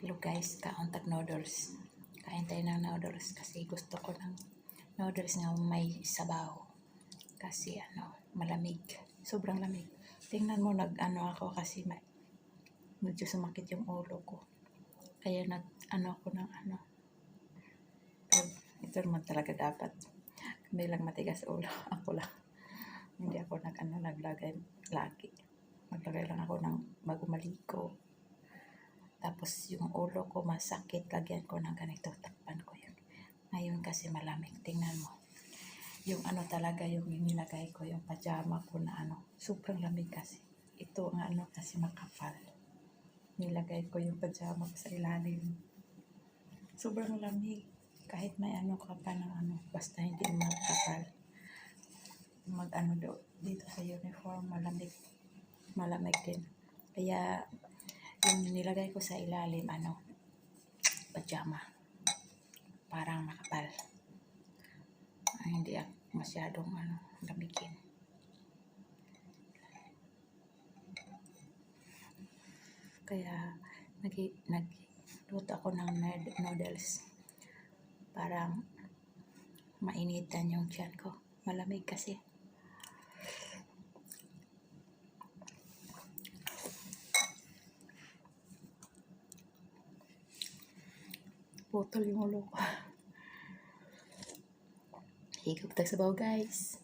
Hello guys, kauntag noodles. Kain tayo ng noodles kasi gusto ko ng noodles na may sabaw. Kasi malamig. Sobrang lamig. Tingnan mo, ako kasi medyo sumakit yung ulo ko. Kaya ako ng Pero ito naman talaga dapat. Kami lang matigas ulo. Ako lang. Hindi ako naglagay lagi. Maglagay lang ako ng bago maligo. Tapos yung ulo ko masakit, lagyan ko ng ganito, takpan ko yun. Ngayon kasi malamig, tingnan mo. Yung talaga, yung nilagay ko, yung pajama ko na sobrang lamig kasi. Ito ang kasi makapal. Nilagay ko yung pajama ko sa ilalim. Sobrang lamig. Kahit may ka pa ng basta hindi makapal. Dito sa uniform, malamig. Malamig din. Kaya, yung nilagay ko sa ilalim, pajama. Parang makapal. Hindi masyadong lamigin. Kaya, nagluto ako ng noodles. Parang mainitan yung tiyan ko. Malamig kasi. Putol yung ulo ko. Higop tayo sa baw, guys.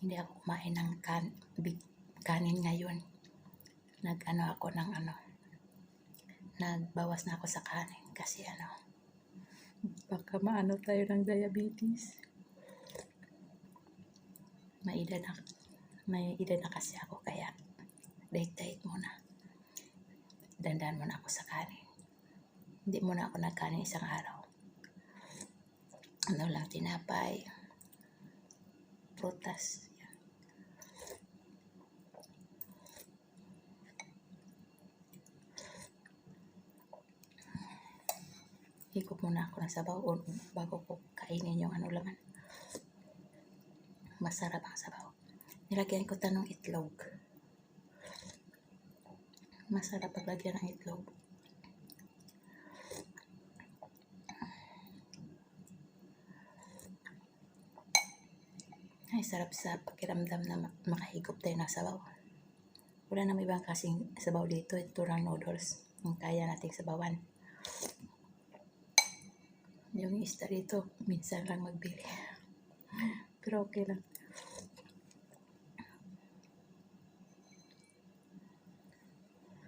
Hindi ako kumain ng kanin ngayon. Nagbawas na ako sa kanin kasi baka tayo ng diabetes. May edad na kasi ako, kaya diet muna. Dandan muna ako sa kanin. Hindi muna ako nagkanin isang araw. Tinapay, prutas. Yan. Higop muna ako ng sabaw bago ko kainin yung laman. Masarap ang sabaw. Nilagyan ko ng itlog. Masarap paglagyan ng itlog. Ay, sarap sa pakiramdam na makahigop tayo ng sabaw. Wala namang ibang kasing sabaw dito. Ito lang noodles. Ang kaya nating sabawan. Yung isda dito, minsan lang magbili. Pero okay lang.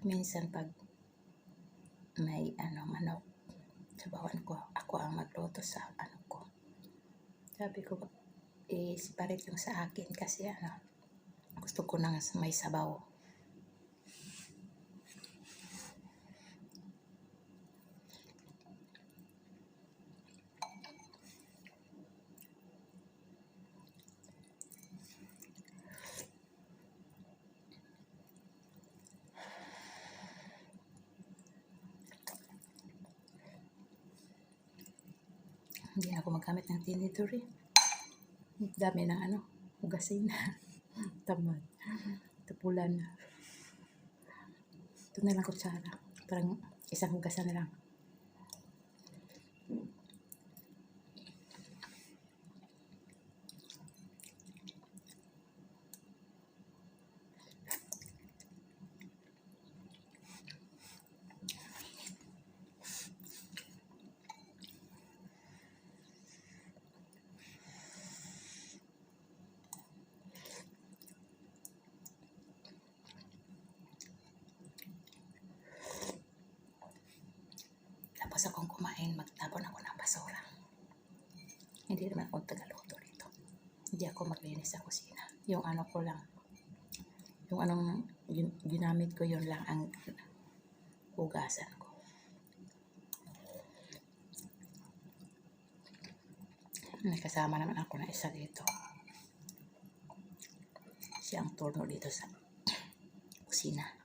Minsan pag may manok, sabawan ko, ako ang magluto sa ko. Sabi ko, separate yung sa akin kasi gusto ko nang may sabaw. Hindi na ako magamit ng tinidor eh. Dami ng hugasin. Tamad. Tapulan. Ito na lang kutsara. Parang isang hugasan na lang. Tapos akong kumain, magtapon ako ng basura. Hindi naman akong tagaluto dito. Hindi ako maglinis sa kusina. Yung ko lang. Yung ginamit ko, yun lang ang hugasan ko. May kasama naman ako na isa dito. Siyang turno dito sa kusina.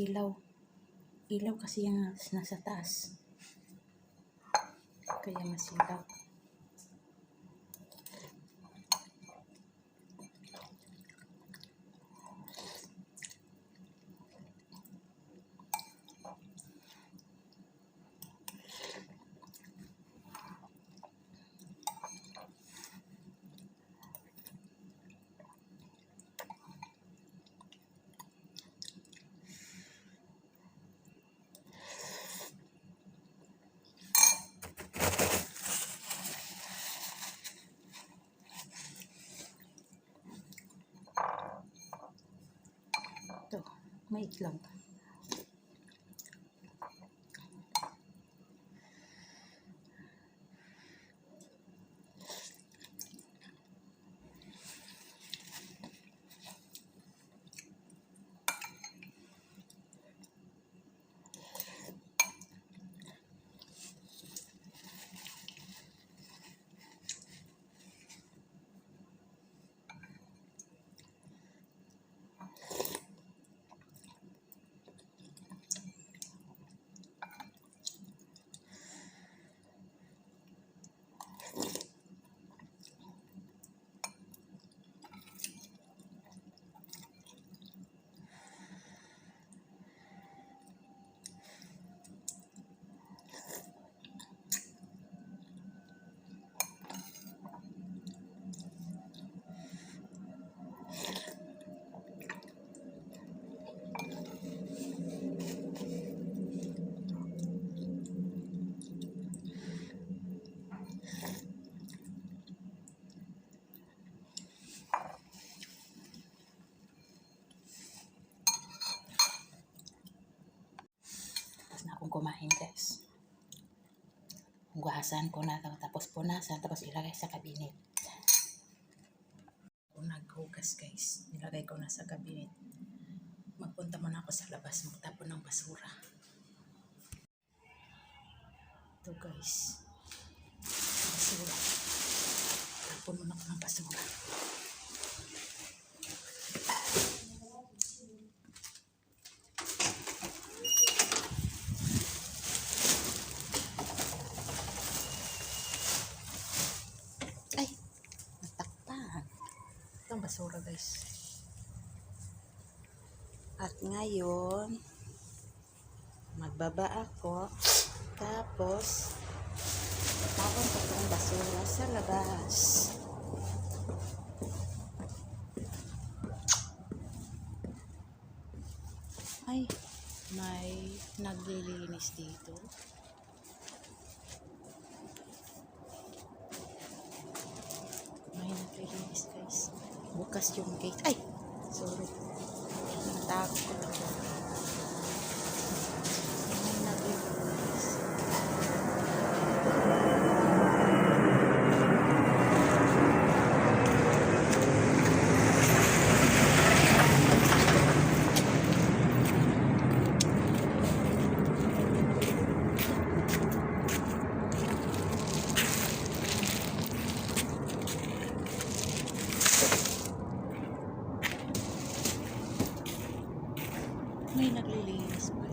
masilaw. Ilaw kasi yung nasa taas. Kaya masilaw. Ito, may itlog. Tapos na akong kumain, guys. Hugasan ko na ito, tapos punasan, tapos ilagay sa kabinet. Kung naghugas, guys, nilagay ko na sa kabinet. Magpunta muna ako sa labas, magtapon ng basura. Ito, guys. Basura. Tapon muna ako ng basura. Ay! Natakpan. Ito ang basura, guys. At ngayon, magbaba ako. Tapos, tapon ko itong basura sa labas. Ay, may naglilinis dito. May naglilinis, guys. Bukas yung gate. Ay! Sorry. Natakot ako. May naglilinis. May naglilinis pa.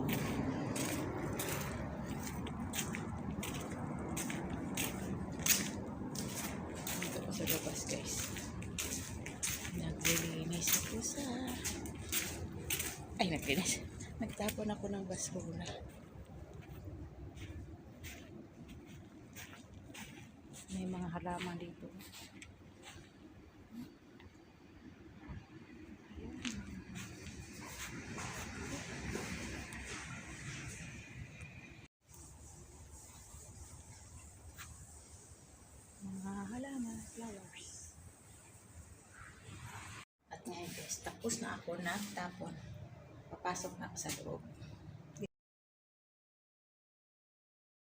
Dito ko sa labas, guys. Naglilinis ako sa... Ay, naglinis. Nagtapon ako ng basura. May mga halaman dito. Flowers. At ngayon, guys, tapos na ako nagtapon. Papasok na ako sa loob.